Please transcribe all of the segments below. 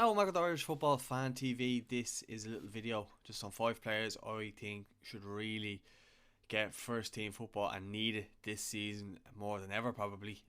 Hello, welcome to Irish Football Fan TV. This is a little video just on 5 players I think should really get first team football and need it this season more than ever, probably.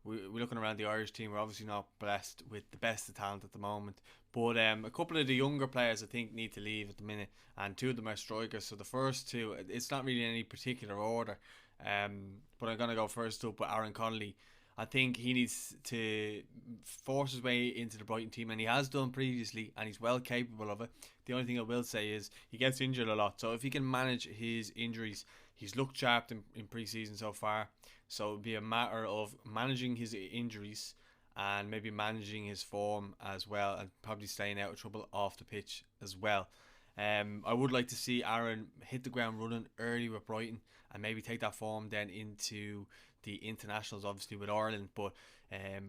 We're looking around the Irish team. We're obviously not blessed with the best of talent at the moment, but a couple of the younger players I think need to leave at the minute, and two of them are strikers. So the first two, it's not really in any particular order, but I'm gonna go first up with Aaron Connolly. I think he needs to force his way into the Brighton team, and he has done previously, and he's well capable of it. The only thing I will say is he gets injured a lot, so if he can manage his injuries, he's looked sharp in pre-season so far. So it would be a matter of managing his injuries and maybe managing his form as well, and probably staying out of trouble off the pitch as well. I would like to see Aaron hit the ground running early with Brighton and maybe take that form then into the internationals, obviously with Ireland. But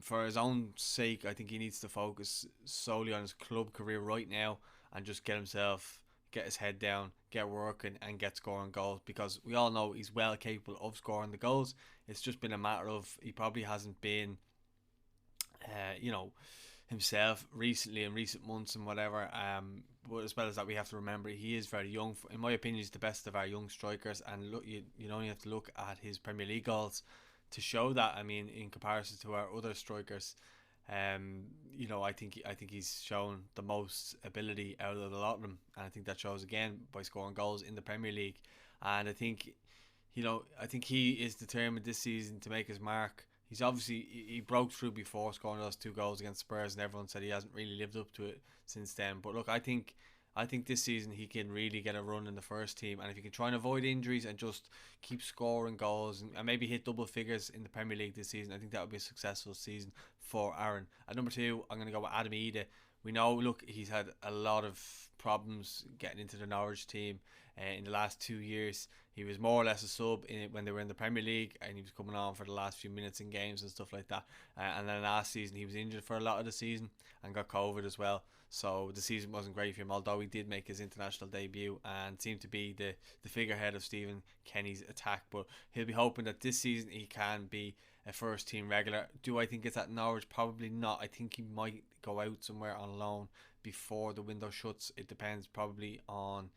for his own sake, I think he needs to focus solely on his club career right now and just get his head down, get working, and get scoring goals, because we all know he's well capable of scoring the goals. It's just been a matter of he probably hasn't been, you know, himself recently in recent months and whatever. But as well as that, we have to remember he is very young. In my opinion, he's the best of our young strikers. And look, you only have to look at his Premier League goals to show that. I mean, in comparison to our other strikers, I think he's shown the most ability out of a lot of them, and I think that shows again by scoring goals in the Premier League. And I think he is determined this season to make his mark. He broke through before scoring those 2 goals against Spurs, and everyone said he hasn't really lived up to it since then. But look, I think this season he can really get a run in the first team, and if he can try and avoid injuries and just keep scoring goals and maybe hit double figures in the Premier League this season, I think that would be a successful season for Aaron. At number 2, I'm going to go with Idah. We know, look, he's had a lot of problems getting into the Norwich team in the last 2 years. He was more or less a sub when they were in the Premier League, and he was coming on for the last few minutes in games and stuff like that. And then last season he was injured for a lot of the season and got COVID as well. So the season wasn't great for him, although he did make his international debut and seemed to be the figurehead of Stephen Kenny's attack. But he'll be hoping that this season he can be a first team regular. Do I think it's at Norwich? Probably not. I think he might go out somewhere on loan before the window shuts. It depends probably on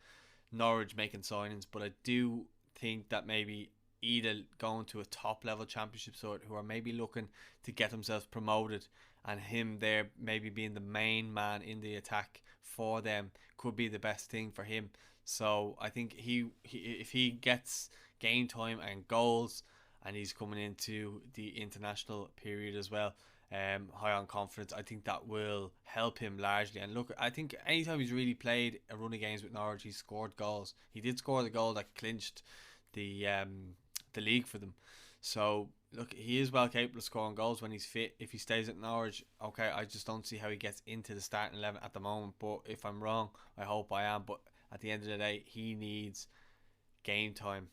Norwich making signings, but I do think that maybe either going to a top level championship side who are maybe looking to get themselves promoted, and him there maybe being the main man in the attack for them could be the best thing for him. So I think he if he gets game time and goals, and he's coming into the international period as well, high on confidence, I think that will help him largely. And look, I think anytime he's really played a run of games with Norwich, he's scored goals. He did score the goal that clinched the league for them. So look, he is well capable of scoring goals when he's fit. If he stays at Norwich, okay, I just don't see how he gets into the starting 11 at the moment. But if I'm wrong, I hope I am. But at the end of the day, he needs game time.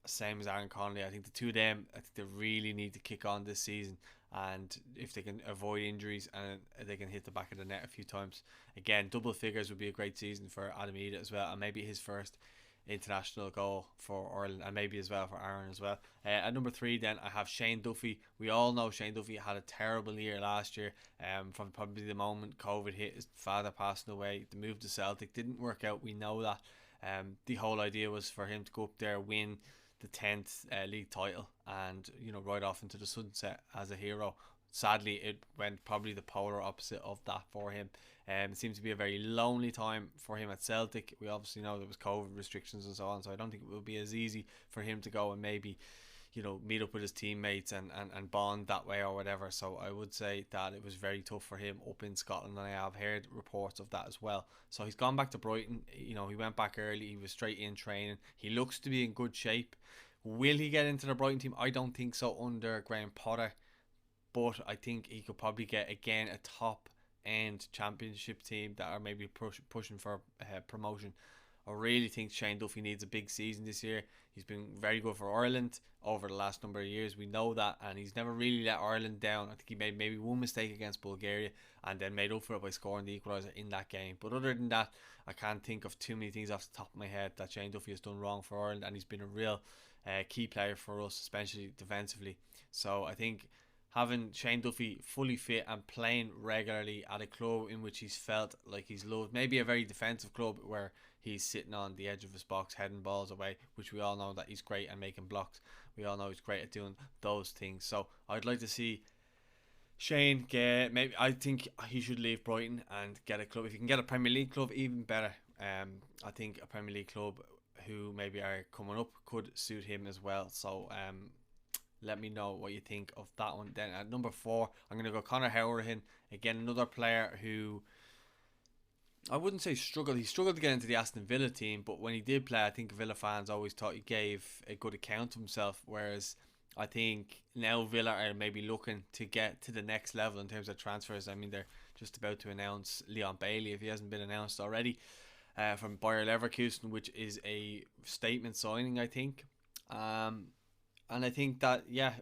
Same as Aaron Connolly. I think the two of them, I think they really need to kick on this season, and if they can avoid injuries and they can hit the back of the net a few times, again, double figures would be a great season for Idah as well, and maybe his first international goal for Ireland, and maybe as well for Aaron as well. At number 3 then I have Shane Duffy. We all know Shane Duffy had a terrible year last year, from probably the moment COVID hit, his father passing away. The move to Celtic didn't work out, we know that. The whole idea was for him to go up there, win the 10th league title, and ride off into the sunset as a hero. Sadly, it went probably the polar opposite of that for him. It seems to be a very lonely time for him at Celtic. We obviously know there was COVID restrictions and so on, so I don't think it will be as easy for him to go and maybe meet up with his teammates and bond that way or whatever. So I would say that it was very tough for him up in Scotland, and I have heard reports of that as well. So he's gone back to Brighton. He went back early. He was straight in training. He looks to be in good shape. Will he get into the Brighton team? I don't think so under Graham Potter, but I think he could probably get again a top end championship team that are maybe pushing for promotion. I really think Shane Duffy needs a big season this year. He's been very good for Ireland over the last number of years. We know that, and he's never really let Ireland down. I think he made maybe one mistake against Bulgaria and then made up for it by scoring the equaliser in that game. But other than that, I can't think of too many things off the top of my head that Shane Duffy has done wrong for Ireland, and he's been a real key player for us, especially defensively. So I think having Shane Duffy fully fit and playing regularly at a club in which he's felt like he's loved, maybe a very defensive club where he's sitting on the edge of his box heading balls away, which we all know that he's great at making blocks. We all know he's great at doing those things. So I'd like to see Shane get, maybe I think he should leave Brighton and get a club. If you can get a Premier League club, even better. I think a Premier League club who maybe are coming up could suit him as well. So let me know what you think of that one. Then at number 4, I'm going to go Conor Coady. Again, another player who I wouldn't say struggled. He struggled to get into the Aston Villa team, but when he did play, I think Villa fans always thought he gave a good account of himself. Whereas I think now Villa are maybe looking to get to the next level in terms of transfers. I mean, they're just about to announce Leon Bailey, if he hasn't been announced already, from Bayer Leverkusen, which is a statement signing, I think. And I think that, yeah,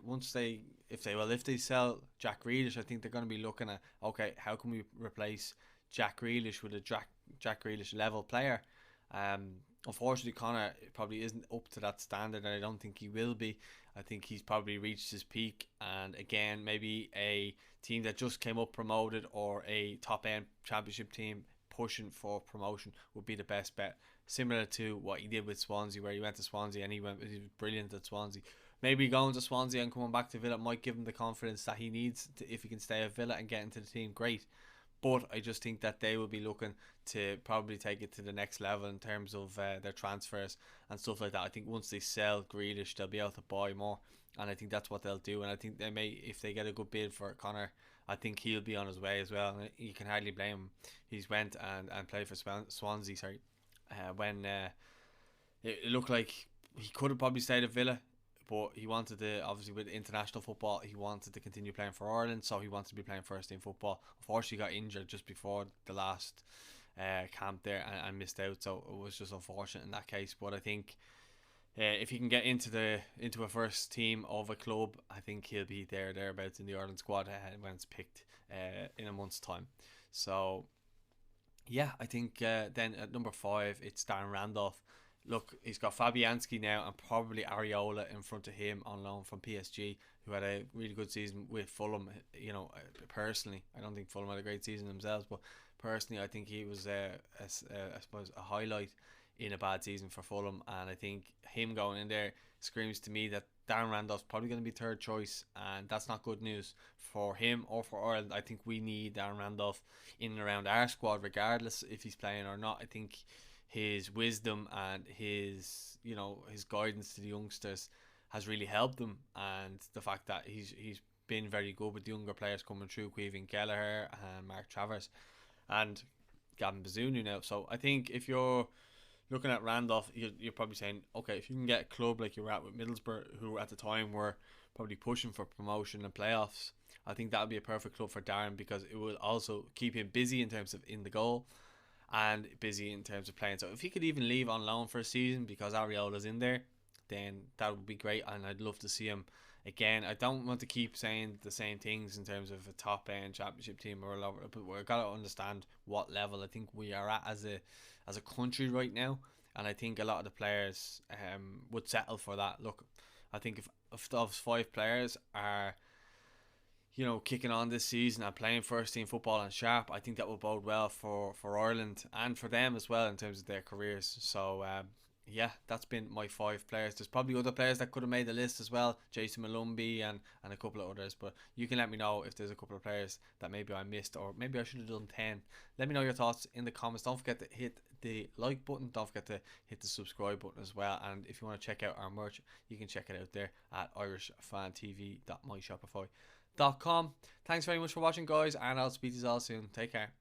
if they sell Jack Grealish, I think they're going to be looking at, okay, how can we replace Jack Grealish with a Jack Grealish level player? Unfortunately, Conor probably isn't up to that standard, and I don't think he will be. I think he's probably reached his peak, and again, maybe a team that just came up promoted or a top end championship team pushing for promotion would be the best bet. Similar to what he did with Swansea, where he went to Swansea and he was brilliant at Swansea. Maybe going to Swansea and coming back to Villa might give him the confidence that he needs if he can stay at Villa and get into the team. Great. But I just think that they will be looking to probably take it to the next level in terms of their transfers and stuff like that. I think once they sell Grealish, they'll be able to buy more, and I think that's what they'll do. And I think they may, if they get a good bid for Conor, I think he'll be on his way as well. And you can hardly blame him. He's went and played for Swansea. When it looked like he could have probably stayed at Villa, but he wanted to, obviously with international football, he wanted to continue playing for Ireland, so he wanted to be playing first team football. Unfortunately, he got injured just before the last camp there and missed out, so it was just unfortunate in that case. But I think if he can get into a first team of a club, I think he'll be thereabouts in the Ireland squad when it's picked in a month's time. So yeah, I think then at number 5 it's Darren Randolph. Look, he's got Fabianski now and probably Areola in front of him on loan from PSG, who had a really good season with Fulham. You know, personally, I don't think Fulham had a great season themselves, but personally, I think he was, I suppose, a highlight in a bad season for Fulham. And I think him going in there screams to me that Darren Randolph's probably going to be third choice, and that's not good news for him or for Ireland. I think we need Darren Randolph in and around our squad, regardless if he's playing or not. I think his wisdom and his guidance to the youngsters has really helped them, and the fact that he's been very good with the younger players coming through, Queven Gallagher and Mark Travers and Gavin Bazunu now. So I think if you're looking at Randolph, you're probably saying, okay, if you can get a club like you were at with Middlesbrough, who at the time were probably pushing for promotion and playoffs, I think that would be a perfect club for Darren, because it will also keep him busy in terms of in the goal and busy in terms of playing. So if he could even leave on loan for a season because Areola's in there, then that would be great, and I'd love to see him again. I don't want to keep saying the same things in terms of a top end championship team or a level, but we've got to understand what level I think we are at as a country right now, and I think a lot of the players would settle for that. Look, I think if those 5 players are kicking on this season and playing first team football and sharp, I think that will bode well for Ireland and for them as well in terms of their careers. So yeah, that's been my 5 players. There's probably other players that could have made the list as well, Jason Malumbi and a couple of others, but you can let me know if there's a couple of players that maybe I missed, or maybe I should have done 10. Let me know your thoughts in the comments. Don't forget to hit the like button, don't forget to hit the subscribe button as well, and if you want to check out our merch, you can check it out there at irishfantv.myshopify.com. Thanks very much for watching, guys, and I'll speak to you all soon. Take care.